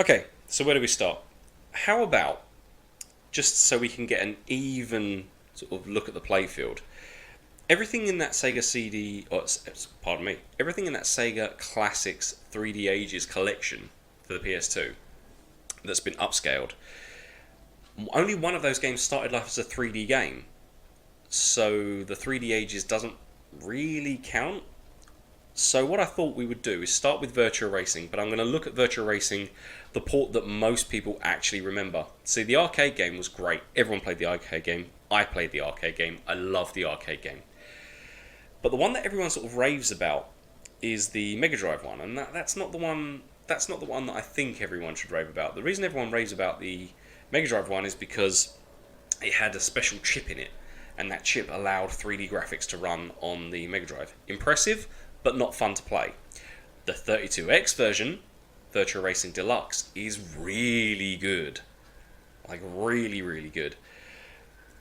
Okay, so where do we start? How about, just so we can get an even sort of look at the playfield, everything in that Sega CD, pardon me, everything in that Sega Classics 3D Ages collection for the PS2 that's been upscaled, only one of those games started life as a 3D game, so the 3D Ages doesn't really count. So what I thought we would do is start with Virtua Racing, but I'm going to look at Virtua Racing, the port that most people actually remember. See, the arcade game was great. Everyone played the arcade game. I played the arcade game. I love the arcade game. But the one that everyone sort of raves about is the Mega Drive one, and that's not the one. That's not the one that I think everyone should rave about. The reason everyone raves about the Mega Drive one is because it had a special chip in it, and that chip allowed 3D graphics to run on the Mega Drive. Impressive, but not fun to play. The 32X version, Virtua Racing Deluxe, is really good. Like, really, really good.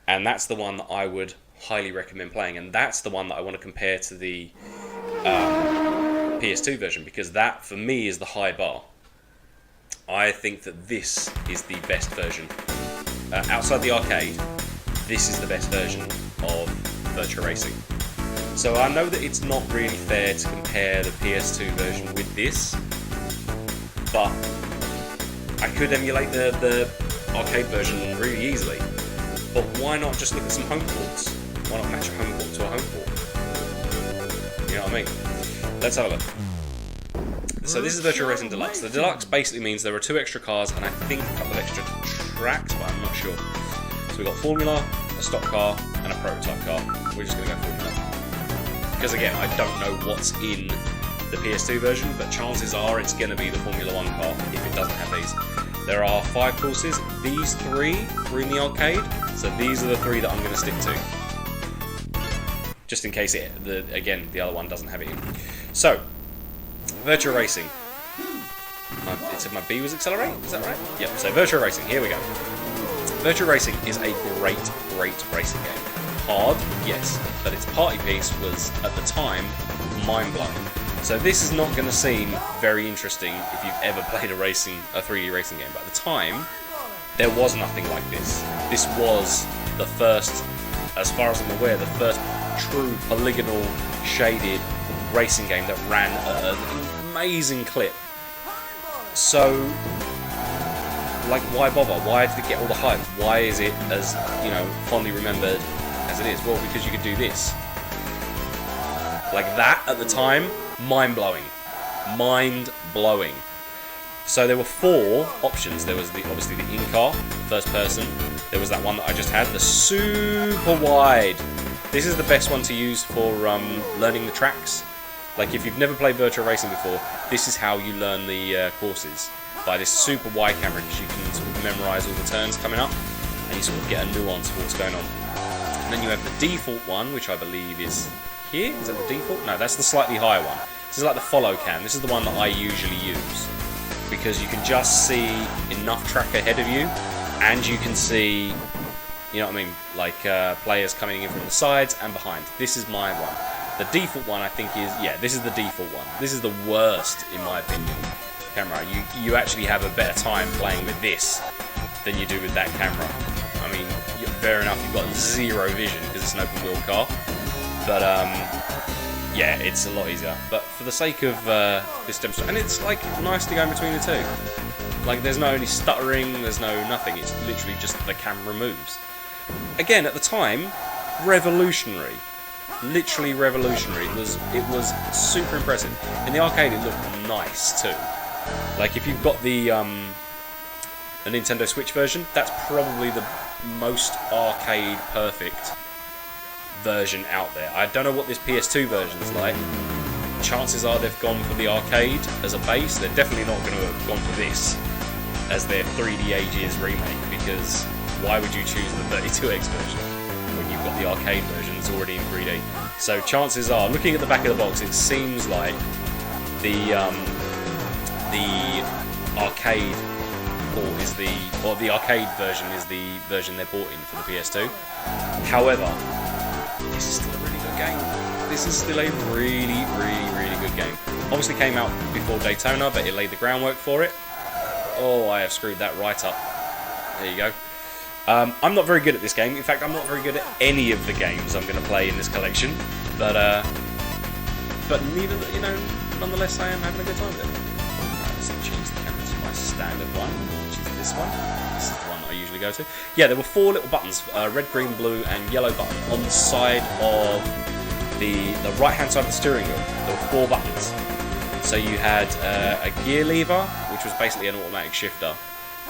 And that's the one that I would highly recommend playing, and that's the one that I want to compare to the PS2 version, because that, for me, is the high bar. I think that this is the best version. Outside the arcade, this is the best version of Virtua Racing. So I know that it's not really fair to compare the PS2 version with this, but I could emulate the arcade version really easily. But why not just look at some home ports? Why not match a home port to a home port? You know what I mean? Let's have a look. So this is Virtua Racing Deluxe. The Deluxe basically means there are 2 extra cars and I think a couple of extra tracks, but I'm not sure. So we've got Formula, a stock car, and a prototype car. We're just going to go Formula. Because again, I don't know what's in the PS2 version, but chances are it's going to be the Formula 1 car if it doesn't have these. There are 5 courses. These 3 were in the arcade, so these are the 3 that I'm going to stick to. Just in case again, the other one doesn't have it in. So, Virtua Racing. It said my B was accelerate, is that right? Yep, so Virtua Racing, here we go. Virtua Racing is a great racing game. Hard, yes, but its party piece was, at the time, mind-blowing. So this is not going to seem very interesting if you've ever played a 3D racing game, but at the time, there was nothing like this. This was the first, as far as I'm aware, the first true polygonal, shaded racing game that ran at an amazing clip. So, like, why bother? Why did it get all the hype? Why is it as, fondly remembered as it is? Well, because you could do this. Like that, at the time, mind-blowing. Mind-blowing. So there were 4 options. There was obviously the in-car, first person. There was that one that I just had, the super wide. This is the best one to use for learning the tracks. Like, if you've never played Virtua Racing before, this is how you learn the courses. By this super wide camera, because you can sort of memorise all the turns coming up, and you sort of get a nuance of what's going on. And then you have the default one, which I believe is here. Is that the default? No, that's the slightly higher one. This is like the follow cam. This is the one that I usually use, because you can just see enough track ahead of you, and you can see, you know what I mean, like players coming in from the sides and behind. This is my one. The default one, I think, this is the default one. This is the worst, in my opinion, camera. You actually have a better time playing with this than you do with that camera. I mean, fair enough, you've got 0 vision because it's an open wheel car, but yeah, it's a lot easier. But for the sake of this demonstration, and it's like nice to go in between the 2. Like, there's no any stuttering, there's no nothing. It's literally just the camera moves. Again, at the time, revolutionary. Literally revolutionary. It was super impressive. In the arcade, it looked nice too. Like, if you've got the Nintendo Switch version, that's probably the most arcade perfect version out there. I don't know what this PS2 version's like. Chances are they've gone for the arcade as a base. They're definitely not going to have gone for this as their 3D Ages remake, because why would you choose the 32X version when you've got the arcade version that's already in 3D? So chances are, looking at the back of the box, it seems like the arcade port the arcade version is the version they bought in for the PS2. However, this is still a really good game. This is still a really good game. Obviously came out before Daytona, but it laid the groundwork for it. Oh, I have screwed that right up. There you go. I'm not very good at this game. In fact, I'm not very good at any of the games I'm going to play in this collection. But neither, you know, nonetheless, I am having a good time with it. Right, let's change the camera to my standard one, which is this one. This is the one I usually go to. Yeah, there were 4 little buttons, red, green, blue, and yellow button on the side of the right-hand side of the steering wheel. There were 4 buttons. So you had a gear lever, which was basically an automatic shifter.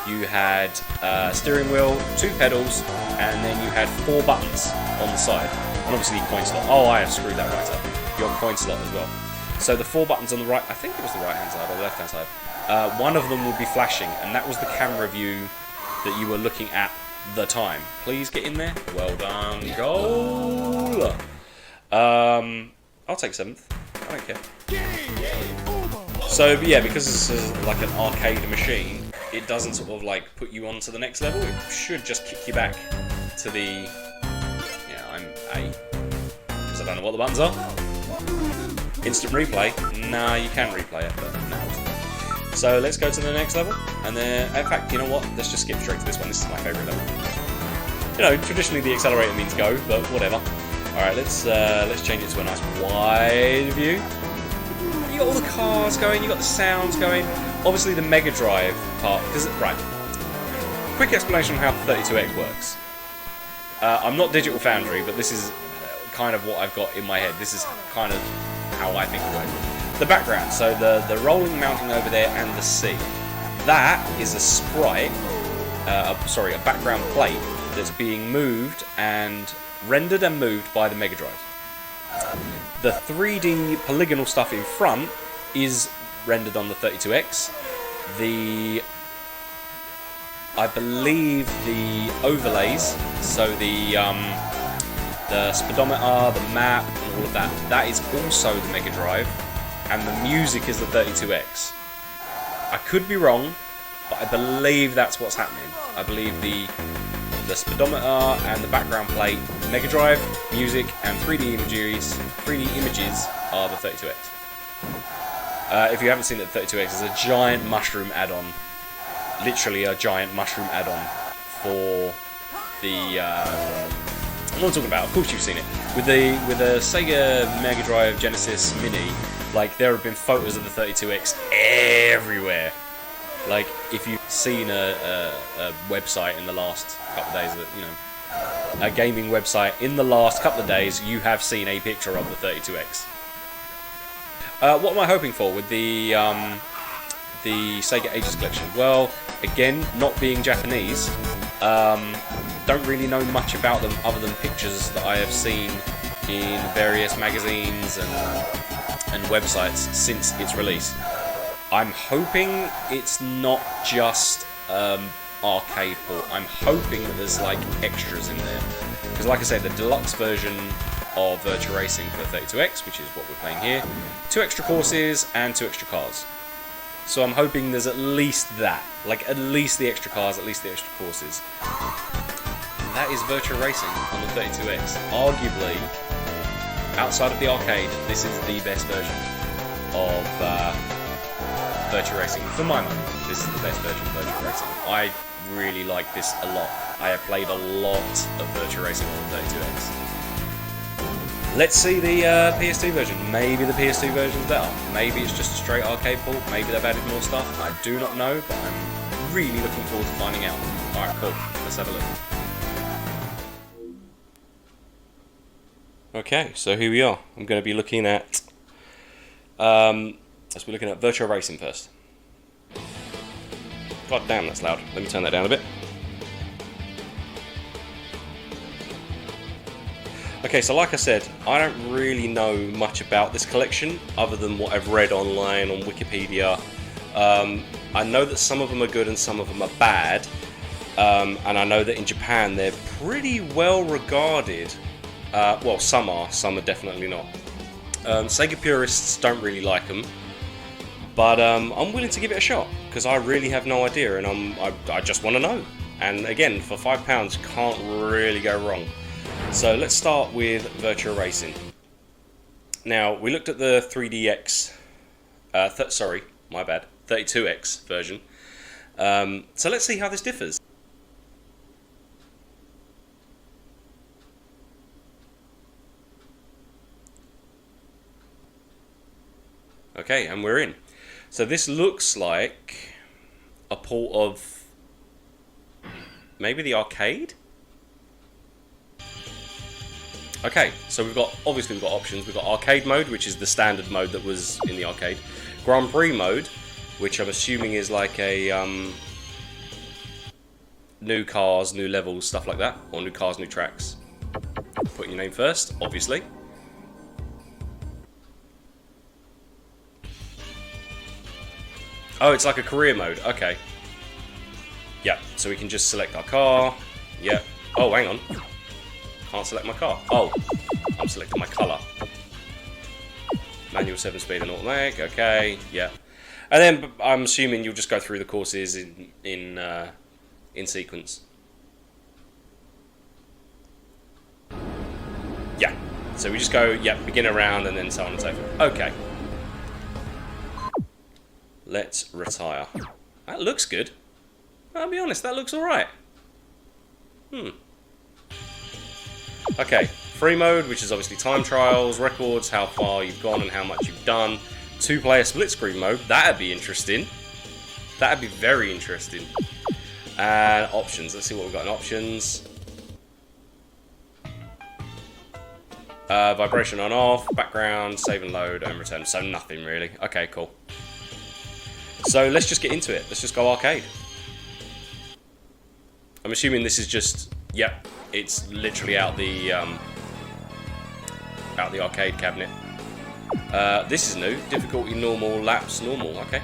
You had steering wheel, 2 pedals, and then you had 4 buttons on the side. And obviously your coin slot. Oh, I have screwed that right up. Your coin slot as well. So the 4 buttons on the right, I think it was the right-hand side or the left-hand side. One of them would be flashing, and that was the camera view that you were looking at the time. Please get in there. Well done. Goal! I'll take 7th. I don't care. So yeah, because this is like an arcade machine, it doesn't sort of like put you on to the next level. It should just kick you back to the... Yeah, I'm A. Because I don't know what the buttons are. Instant replay? Nah, you can replay it, but no. So let's go to the next level. And then, in fact, you know what? Let's just skip straight to this one. This is my favourite level. You know, traditionally the accelerator means go, but whatever. Alright, let's change it to a nice wide view. You got all the cars going, you got the sounds going. Obviously the Mega Drive part, because, right, quick explanation of how the 32X works. I'm not Digital Foundry, but this is kind of what I've got in my head. This is kind of how I think it works. The background, so the rolling mountain over there and the sea. That is a sprite, sorry, a background plate that's being moved and rendered and moved by the Mega Drive. The 3D polygonal stuff in front is rendered on the 32X. I believe the overlays, so the speedometer, the map, and all of that, that is also the Mega Drive, and the music is the 32X. I could be wrong, but I believe that's what's happening. I believe the speedometer and the background plate, Mega Drive, music, and 3D images are the 32X. If you haven't seen it, the 32X is a giant mushroom add-on. Literally a giant mushroom add-on for the... what I'm talking about, of course you've seen it. With the Sega Megadrive Genesis Mini, like, there have been photos of the 32X everywhere. Like, if you've seen a website in the last couple of days, you know, a gaming website in the last couple of days, you have seen a picture of the 32X. What am I hoping for with the Sega Ages Collection? Well, again, not being Japanese, don't really know much about them other than pictures that I have seen in various magazines and websites since its release. I'm hoping it's not just arcade port. I'm hoping that there's like extras in there. Because like I said, the deluxe version of Virtua Racing for 32X, which is what we're playing here, 2 extra courses and 2 extra cars. So I'm hoping there's at least that. Like, at least the extra cars, at least the extra courses. And that is Virtua Racing on the 32X. Arguably, outside of the arcade, this is the best version of Virtua Racing. For my money, this is the best version of Virtua Racing. I really like this a lot. I have played a lot of Virtua Racing on the 32X. Let's see the PS2 version. Maybe the PS2 version's better. Maybe it's just a straight arcade port. Maybe they've added more stuff. I do not know, but I'm really looking forward to finding out. Alright, cool. Let's have a look. Okay, so here we are. I'm going to be looking at... let's be looking at Virtua Racing first. God damn, that's loud. Let me turn that down a bit. Okay, so like I said, I don't really know much about this collection other than what I've read online on Wikipedia. I know that some of them are good and some of them are bad, and I know that in Japan they're pretty well regarded. Well, some are definitely not. Sega purists don't really like them, but I'm willing to give it a shot because I really have no idea, and I just want to know. And again, for £5, can't really go wrong. So let's start with Virtua Racing. Now, we looked at the 3DX, sorry, my bad, 32X version. So let's see how this differs. Okay, and we're in. So this looks like a port of maybe the arcade? Okay, so obviously we've got options. We've got arcade mode, which is the standard mode that was in the arcade. Grand Prix mode, which I'm assuming is like a new cars, new levels, stuff like that, or new cars, new tracks. Put your name first, obviously. Oh, it's like a career mode. Okay. Yeah, so we can just select our car. Yeah. Oh, hang on. Can't select my car. Oh, I'm selecting my colour. Manual 7-speed and automatic. Okay. Yeah. And then I'm assuming you'll just go through the courses in sequence. Yeah. So we just go, yeah, beginner round and then so on and so forth. Okay. Let's retire. That looks good. I'll be honest, that looks alright. Okay, free mode, which is obviously time trials, records, how far you've gone and how much you've done. 2-player split screen mode, that'd be interesting. That'd be very interesting. And options, let's see what we've got in options. Vibration on off, background, save and load, and return. So nothing really. Okay, cool. So let's just get into it. Let's just go arcade. I'm assuming this is just, yep, it's literally out the arcade cabinet. This is new. Difficulty normal, laps normal. Okay. I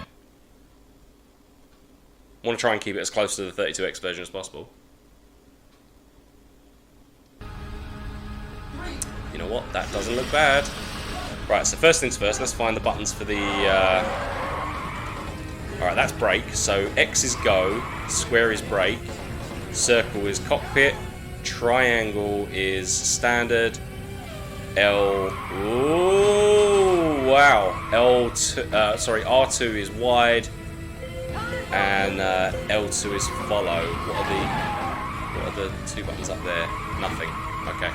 want to try and keep it as close to the 32X version as possible. You know what? That doesn't look bad. Right. So first things first. Let's find the buttons for the. Alright, that's brake. So X is go, square is brake, circle is cockpit, triangle is standard, L. Ooh, wow. L2. Sorry, R2 is wide, and L2 is follow. What are the two buttons up there? Nothing. Okay.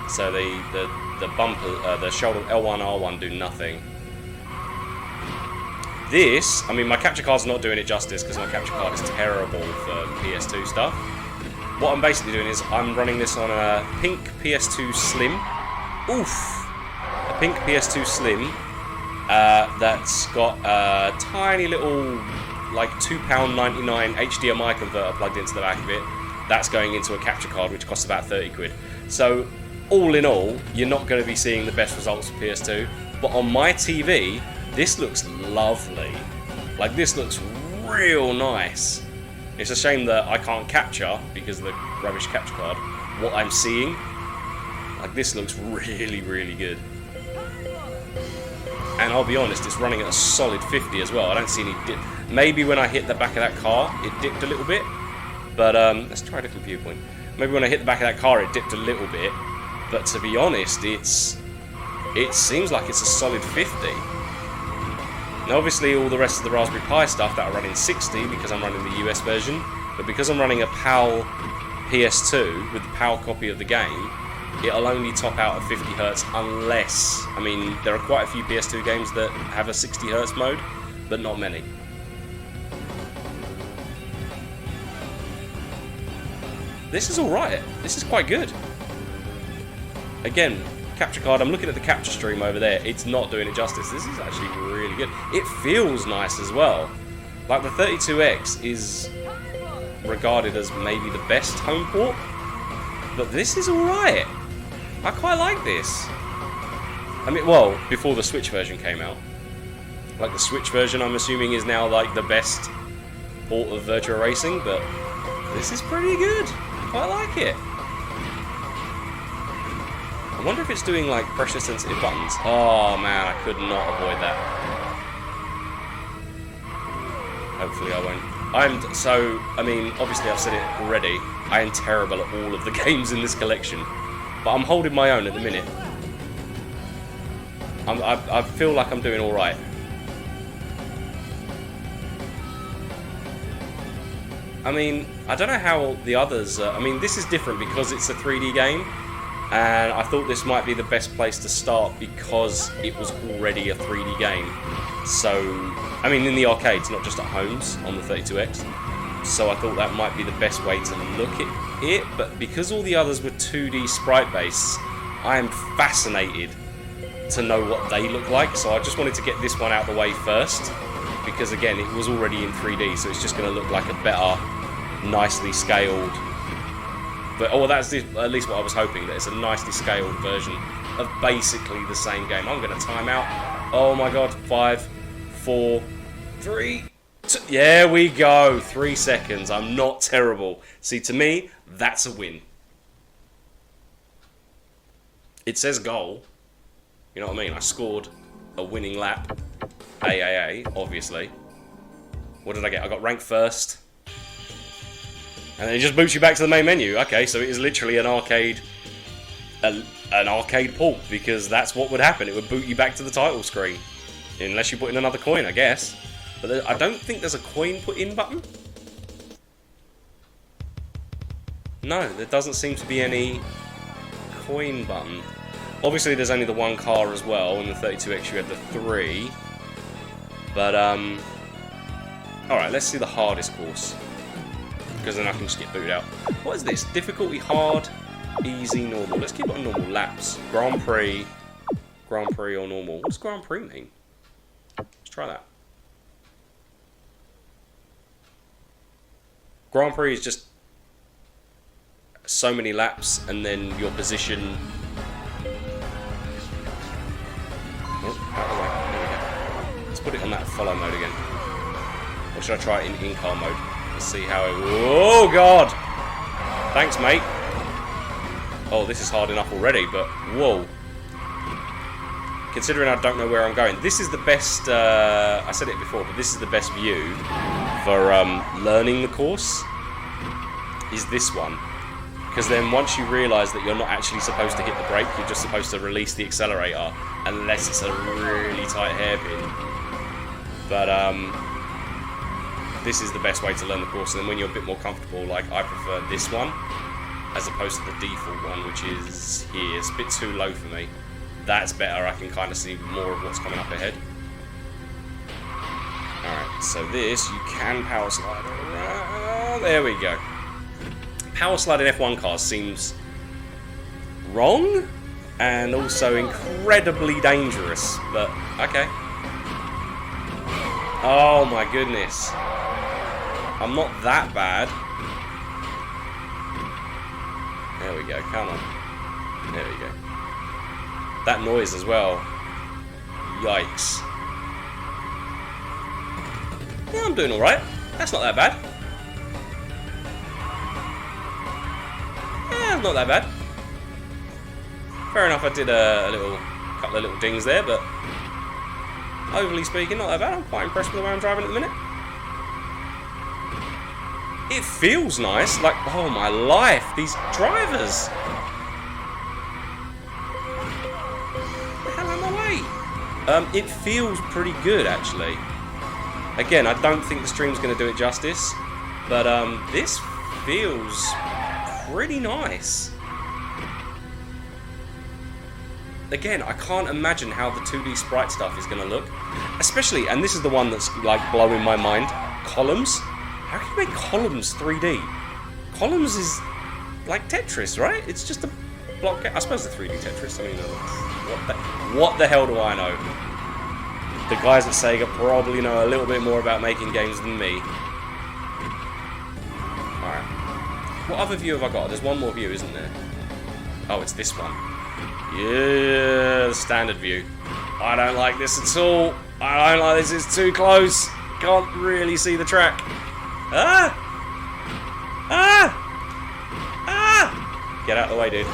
So the bumper, the shoulder L1, R1 do nothing. This, I mean, my capture card's not doing it justice because my capture card is terrible for PS2 stuff. What I'm basically doing is I'm running this on a pink PS2 Slim. Oof! A pink PS2 Slim that's got a tiny little, like £2.99 HDMI converter plugged into the back of it. That's going into a capture card which costs about 30 quid. So, all in all, you're not going to be seeing the best results for PS2. But on my TV, this looks lovely. Like, this looks real nice. It's a shame that I can't capture, because of the rubbish capture card, what I'm seeing. Like, this looks really, really good. And I'll be honest, it's running at a solid 50 as well. I don't see any dip. Maybe when I hit the back of that car, it dipped a little bit. But, let's try a different viewpoint. Maybe when I hit the back of that car, it dipped a little bit. But to be honest, it seems like it's a solid 50. Now obviously all the rest of the Raspberry Pi stuff that are running 60 because I'm running the US version, but because I'm running a PAL PS2 with the PAL copy of the game, it'll only top out at 50Hz unless, I mean, there are quite a few PS2 games that have a 60Hz mode, but not many. This is alright, this is quite good. Again, capture card, I'm looking at the capture stream over there, it's not doing it justice. This is actually really good. It feels nice as well. Like, the 32X is regarded as maybe the best home port, but this is alright. I quite like this. I mean, well, before the Switch version came out. Like, the Switch version, I'm assuming, is now like the best port of Virtua Racing, but this is pretty good. I quite like it. I wonder if it's doing like pressure sensitive buttons. Oh man, I could not avoid that. Hopefully I won't. I mean, obviously I've said it already, I am terrible at all of the games in this collection. But I'm holding my own at the minute. I feel like I'm doing alright. I mean, I don't know how the others... I mean, this is different because it's a 3D game, and I thought this might be the best place to start because it was already a 3D game. So, I mean, in the arcades, not just at homes on the 32X. So I thought that might be the best way to look at it, but because all the others were 2D sprite-based, I am fascinated to know what they look like, so I just wanted to get this one out of the way first, because again, it was already in 3D, so it's just going to look like a better, nicely scaled, but that's at least what I was hoping, that it's a nicely scaled version of basically the same game. I'm going to time out. Oh my god, 5, 4, 3, 2, there we go, 3 seconds. I'm not terrible. See, to me, that's a win. It says goal. You know what I mean? I scored a winning lap. AAA, obviously. What did I get? I got ranked first. And then it just boots you back to the main menu. Okay, so it is literally an arcade port, because that's what would happen. It would boot you back to the title screen. Unless you put in another coin, I guess. But I don't think there's a coin put in button. No, there doesn't seem to be any coin button. Obviously, there's only the one car as well. In the 32X, you had the 3. But, alright, let's see the hardest course. Because then I can just get booted out. What is this? Difficulty hard, easy, normal. Let's keep it on normal. Laps. Grand Prix or normal. What does Grand Prix mean? Let's try that. Grand Prix is just so many laps and then your position... Oh, out of the way. There we go. Let's put it on that follow mode again. Or should I try it in in-car mode? Let's see how it... Oh, God! Thanks, mate. Oh, this is hard enough already, but... Whoa. Considering I don't know where I'm going. This is the best... I said it before, but this is the best view for learning the course. Is this one. Because then once you realise that you're not actually supposed to hit the brake, you're just supposed to release the accelerator. Unless it's a really tight hairpin. But, this is the best way to learn the course, and then when you're a bit more comfortable, like I prefer this one as opposed to the default one, which is here. It's a bit too low for me. That's better. I can kind of see more of what's coming up ahead. Alright, so this, you can power slide around. There we go. Power slide in F1 cars seems wrong and also incredibly dangerous, but okay. Oh my goodness. I'm not that bad. There we go, come on. There we go. That noise as well. Yikes. Yeah, I'm doing alright. That's not that bad. Yeah, not that bad. Fair enough, I did a couple of little dings there, but overly speaking, not that bad. I'm quite impressed with the way I'm driving at the minute. It feels nice, like, oh my life, these drivers. What the hell am I way? It feels pretty good, actually. Again, I don't think the stream's going to do it justice, but this feels pretty nice. Again, I can't imagine how the 2D sprite stuff is going to look. Especially, and this is the one that's like blowing my mind, columns. How can you make columns 3D? Columns is like Tetris, right? It's just a block. I suppose the 3D Tetris. I mean, what the hell do I know? The guys at Sega probably know a little bit more about making games than me. Alright. What other view have I got? There's one more view, isn't there? Oh, it's this one. Yeah, the standard view. I don't like this at all. I don't like this. It's too close. Can't really see the track. Ah! Ah! Ah! Get out of the way, dude.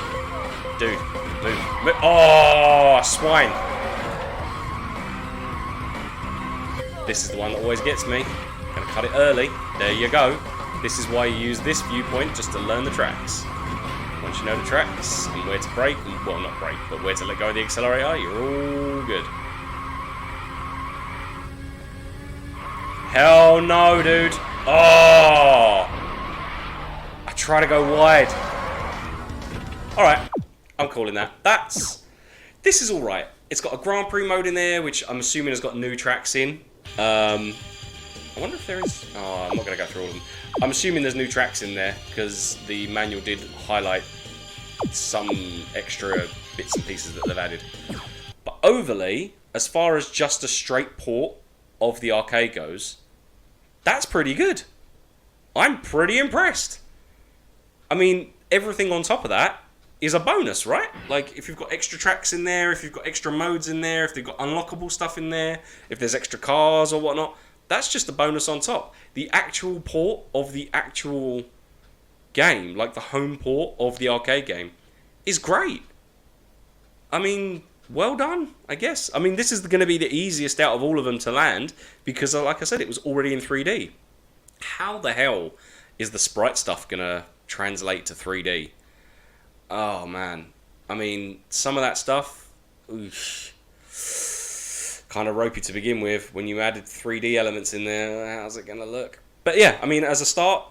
Dude, move. Oh, swine. This is the one that always gets me. Gonna cut it early. There you go. This is why you use this viewpoint, just to learn the tracks. Once you know the tracks and where to brake, well, not brake, but where to let go of the accelerator, you're all good. Hell no, dude. Oh! try to go wide. Alright, I'm calling that. This is alright. It's got a Grand Prix mode in there, which I'm assuming has got new tracks in. I wonder if there is... Oh, I'm not going to go through all of them. I'm assuming there's new tracks in there, because the manual did highlight some extra bits and pieces that they've added. But overly, as far as just a straight port of the arcade goes, that's pretty good. I'm pretty impressed. I mean, everything on top of that is a bonus, right? Like, if you've got extra tracks in there, if you've got extra modes in there, if they've got unlockable stuff in there, if there's extra cars or whatnot, that's just a bonus on top. The actual port of the actual game, like the home port of the arcade game, is great. I mean, well done, I guess. I mean, this is going to be the easiest out of all of them to land, because, like I said, it was already in 3D. How the hell is the sprite stuff going to translate to 3D? Oh, man. I mean, some of that stuff, kind of ropey to begin with. When you added 3D elements in there, how's it going to look? But yeah, I mean, as a start,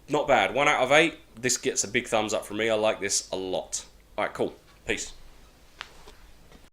not bad. 1 out of 8. This gets a big thumbs up from me. I like this a lot. Alright, cool. Peace.